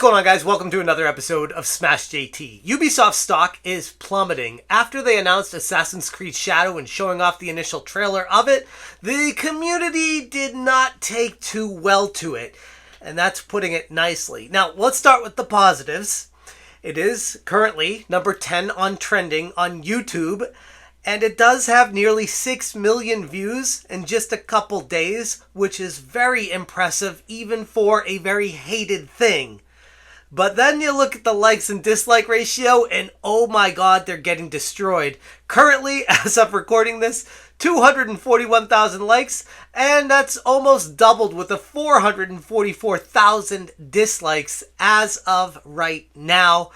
going on, guys? Welcome to another episode of Smash JT. Ubisoft stock is plummeting. After they announced Assassin's Creed Shadow and showing off the initial trailer of it, the community did not take too well to it, and that's putting it nicely. Now, let's start with the positives. It is currently number 10 on trending on YouTube, and it does have nearly 6 million views in just a couple days, which is very impressive even for a very hated thing. But then you look at the likes and dislike ratio, and oh my god, they're getting destroyed. Currently, as of recording this, 241,000 likes, and that's almost doubled with the 444,000 dislikes as of right now.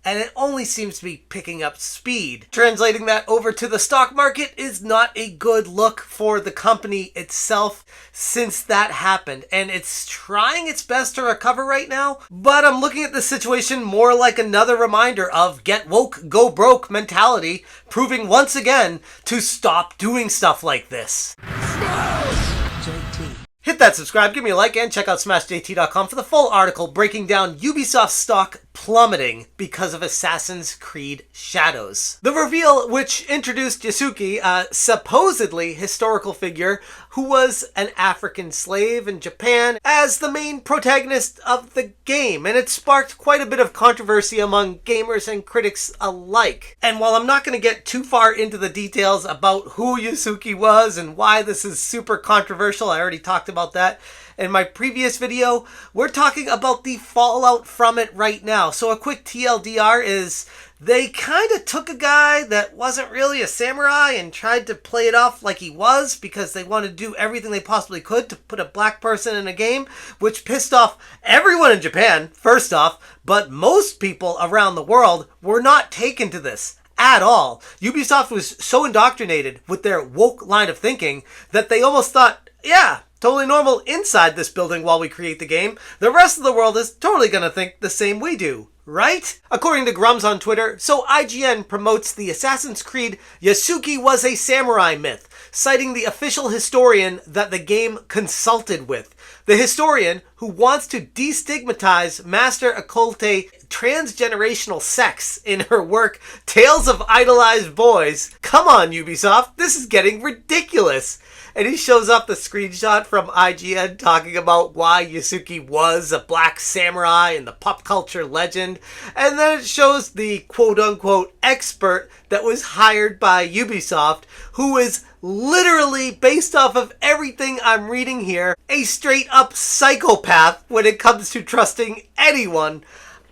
And it only seems to be picking up speed. Translating that over to the stock market is not a good look for the company itself since that happened. And it's trying its best to recover right now, but I'm looking at the situation more like another reminder of get woke, go broke mentality, proving once again to stop doing stuff like this. Hit that subscribe, give me a like, and check out SmashJT.com for the full article breaking down Ubisoft stock plummeting because of Assassin's Creed Shadows. The reveal, which introduced Yasuke, a supposedly historical figure who was an African slave in Japan, as the main protagonist of the game, and it sparked quite a bit of controversy among gamers and critics alike. And while I'm not going to get too far into the details about who Yasuke was and why this is super controversial, I already talked about that in my previous video, we're talking about the fallout from it right now. So a quick TLDR is they kind of took a guy that wasn't really a samurai and tried to play it off like he was because they wanted to do everything they possibly could to put a black person in a game, which pissed off everyone in Japan, first off, but most people around the world were not taken to this at all. Ubisoft was so indoctrinated with their woke line of thinking that they almost thought, yeah, totally normal inside this building while we create the game. The rest of the world is totally going to think the same we do, right? According to Grums on Twitter, so IGN promotes the Assassin's Creed Yasuke was a samurai myth, citing the official historian that the game consulted with. The historian, who wants to destigmatize Master Occulte transgenerational sex in her work Tales of Idolized Boys. Come on, Ubisoft, this is getting ridiculous. And he shows up the screenshot from IGN talking about why Yasuke was a black samurai and the pop culture legend. And then it shows the quote-unquote expert that was hired by Ubisoft, who is literally, based off of everything I'm reading here, a straight-up psychopath when it comes to trusting anyone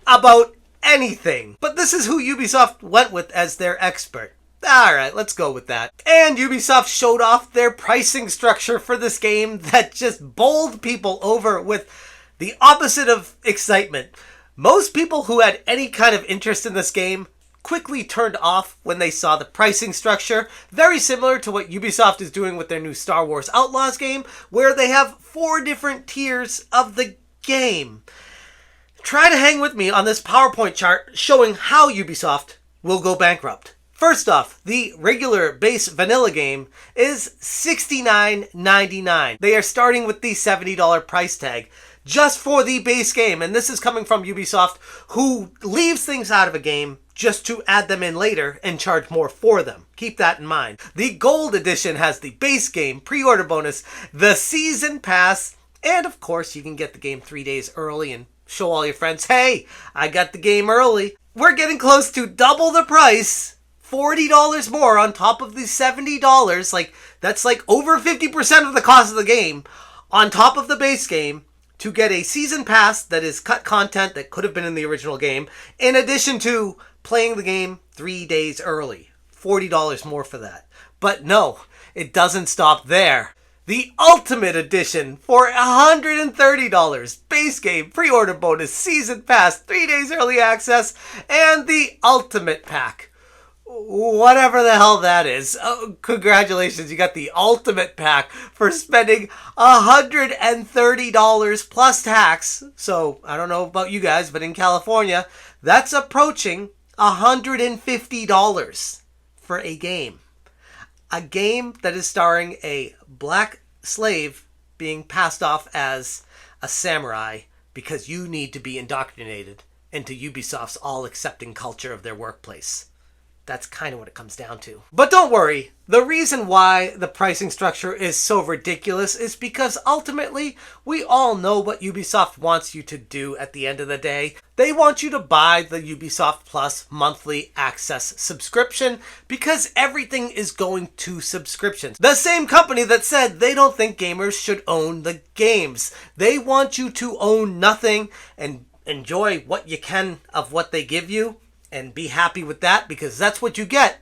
about anything. But this is who Ubisoft went with as their expert. Alright, let's go with that. And Ubisoft showed off their pricing structure for this game that just bowled people over with the opposite of excitement. Most people who had any kind of interest in this game quickly turned off when they saw the pricing structure, very similar to what Ubisoft is doing with their new Star Wars Outlaws game, where they have 4 different tiers of the game. Try to hang with me on this PowerPoint chart showing how Ubisoft will go bankrupt. First off, the regular base vanilla game is $69.99. They are starting with the $70 price tag just for the base game. And this is coming from Ubisoft, who leaves things out of a game just to add them in later and charge more for them. Keep that in mind. The Gold Edition has the base game, pre-order bonus, the season pass, and of course you can get the game 3 days early and show all your friends, hey, I got the game early. We're getting close to double the price. $40 more on top of the $70, like that's like over 50% of the cost of the game on top of the base game to get a season pass that is cut content that could have been in the original game, in addition to playing the game 3 days early. $40 more for that. But no, it doesn't stop there. The Ultimate Edition for $130. Base game, pre-order bonus, season pass, 3 days early access, and the Ultimate Pack. Whatever the hell that is. Oh, congratulations, you got the Ultimate Pack for spending $130 plus tax. So, I don't know about you guys, but in California, that's approaching $150 for a game. A game that is starring a black slave being passed off as a samurai because you need to be indoctrinated into Ubisoft's all-accepting culture of their workplace. That's kind of what it comes down to. But don't worry, the reason why the pricing structure is so ridiculous is because ultimately we all know what Ubisoft wants you to do at the end of the day. They want you to buy the Ubisoft Plus monthly access subscription because everything is going to subscriptions. The same company that said they don't think gamers should own the games. They want you to own nothing and enjoy what you can of what they give you. And be happy with that because that's what you get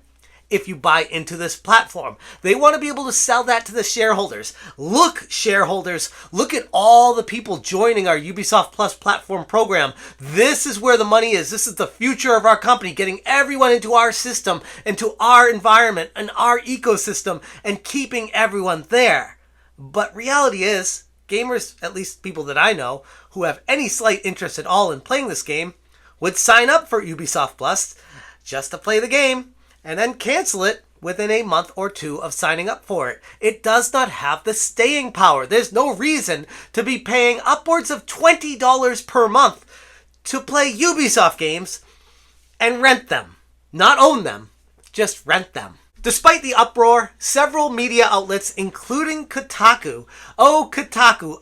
if you buy into this platform. They want to be able to sell that to the shareholders. Look, shareholders, look at all the people joining our Ubisoft Plus platform program. This is where the money is. This is the future of our company, getting everyone into our system, into our environment and our ecosystem and keeping everyone there. But reality is, gamers, at least people that I know, who have any slight interest at all in playing this game, would sign up for Ubisoft Plus just to play the game and then cancel it within a month or two of signing up for it. It does not have the staying power. There's no reason to be paying upwards of $20 per month to play Ubisoft games and rent them. Not own them, just rent them. Despite the uproar, several media outlets, including Kotaku,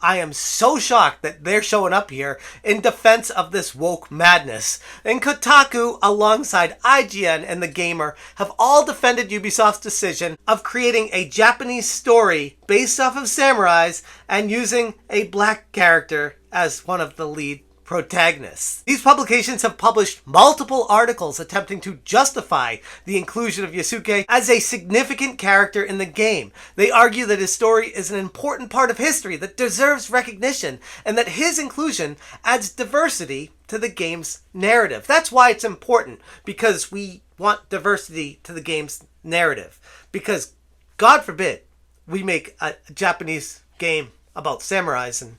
I am so shocked that they're showing up here in defense of this woke madness. And Kotaku, alongside IGN and The Gamer, have all defended Ubisoft's decision of creating a Japanese story based off of samurais and using a black character as one of the lead protagonists. These publications have published multiple articles attempting to justify the inclusion of Yasuke as a significant character in the game. They argue that his story is an important part of history that deserves recognition and that his inclusion adds diversity to the game's narrative. That's why it's important, because we want diversity to the game's narrative. Because, God forbid, we make a Japanese game about samurais and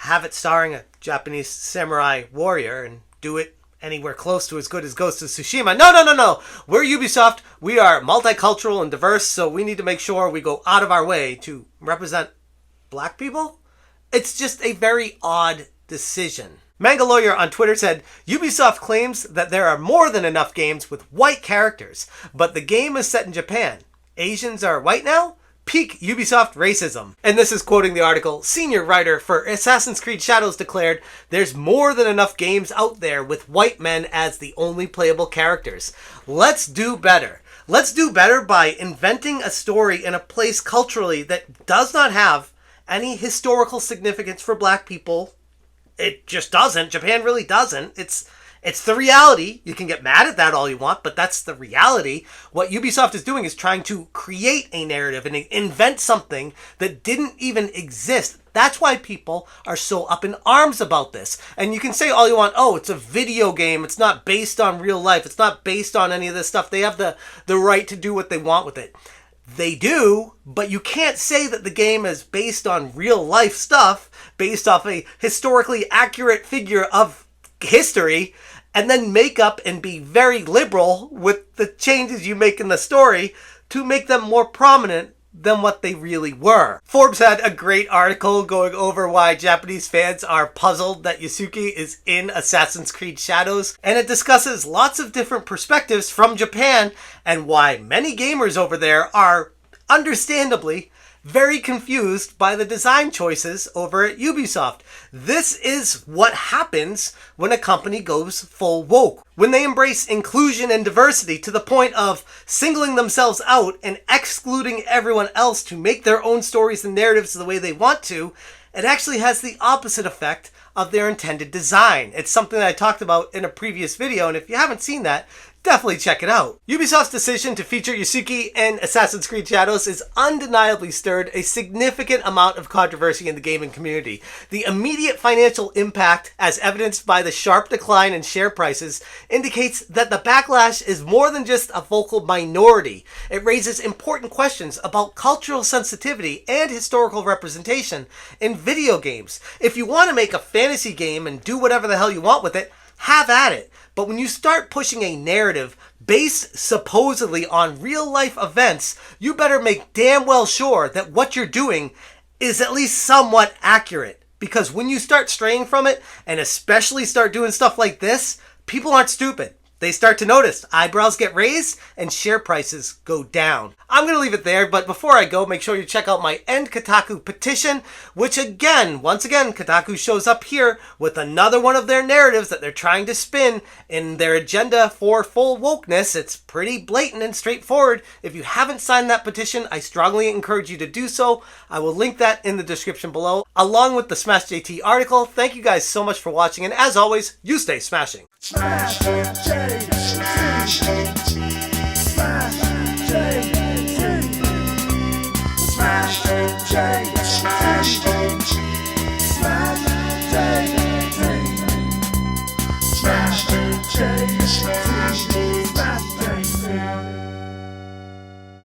have it starring a Japanese samurai warrior and do it anywhere close to as good as Ghost of Tsushima. No. We're Ubisoft. We are multicultural and diverse, so we need to make sure we go out of our way to represent black people. It's just a very odd decision. Manga Lawyer on Twitter said, Ubisoft claims that there are more than enough games with white characters, but the game is set in Japan. Asians are white now? Peak Ubisoft racism. And this is quoting the article, senior writer for Assassin's Creed Shadows declared, there's more than enough games out there with white men as the only playable characters. Let's do better. Let's do better by inventing a story in a place culturally that does not have any historical significance for black people. It just doesn't. Japan really doesn't. It's the reality. You can get mad at that all you want, but that's the reality. What Ubisoft is doing is trying to create a narrative and invent something that didn't even exist. That's why people are so up in arms about this. And you can say all you want, oh, it's a video game. It's not based on real life. It's not based on any of this stuff. They have the right to do what they want with it. They do, but you can't say that the game is based on real life stuff, based off a historically accurate figure of history, and then make up and be very liberal with the changes you make in the story to make them more prominent than what they really were. Forbes had a great article going over why Japanese fans are puzzled that Yasuke is in Assassin's Creed Shadows, and it discusses lots of different perspectives from Japan and why many gamers over there are, understandably, very confused by the design choices over at Ubisoft. This is what happens when a company goes full woke. When they embrace inclusion and diversity to the point of singling themselves out and excluding everyone else to make their own stories and narratives the way they want to, it actually has the opposite effect of their intended design. It's something that I talked about in a previous video, and if you haven't seen that, definitely check it out. Ubisoft's decision to feature Yasuke in Assassin's Creed Shadows has undeniably stirred a significant amount of controversy in the gaming community. The immediate financial impact, as evidenced by the sharp decline in share prices, indicates that the backlash is more than just a vocal minority. It raises important questions about cultural sensitivity and historical representation in video games. If you want to make a fantasy game and do whatever the hell you want with it, have at it. But when you start pushing a narrative based supposedly on real life events, you better make damn well sure that what you're doing is at least somewhat accurate. Because when you start straying from it, and especially start doing stuff like this, people aren't stupid. They start to notice. Eyebrows get raised and share prices go down. I'm going to leave it there, but before I go, make sure you check out my End Kotaku petition, which once again, Kotaku shows up here with another one of their narratives that they're trying to spin in their agenda for full wokeness. It's pretty blatant and straightforward. If you haven't signed that petition, I strongly encourage you to do so. I will link that in the description below, along with the Smash JT article. Thank you guys so much for watching, and as always, you stay smashing. Smash, change,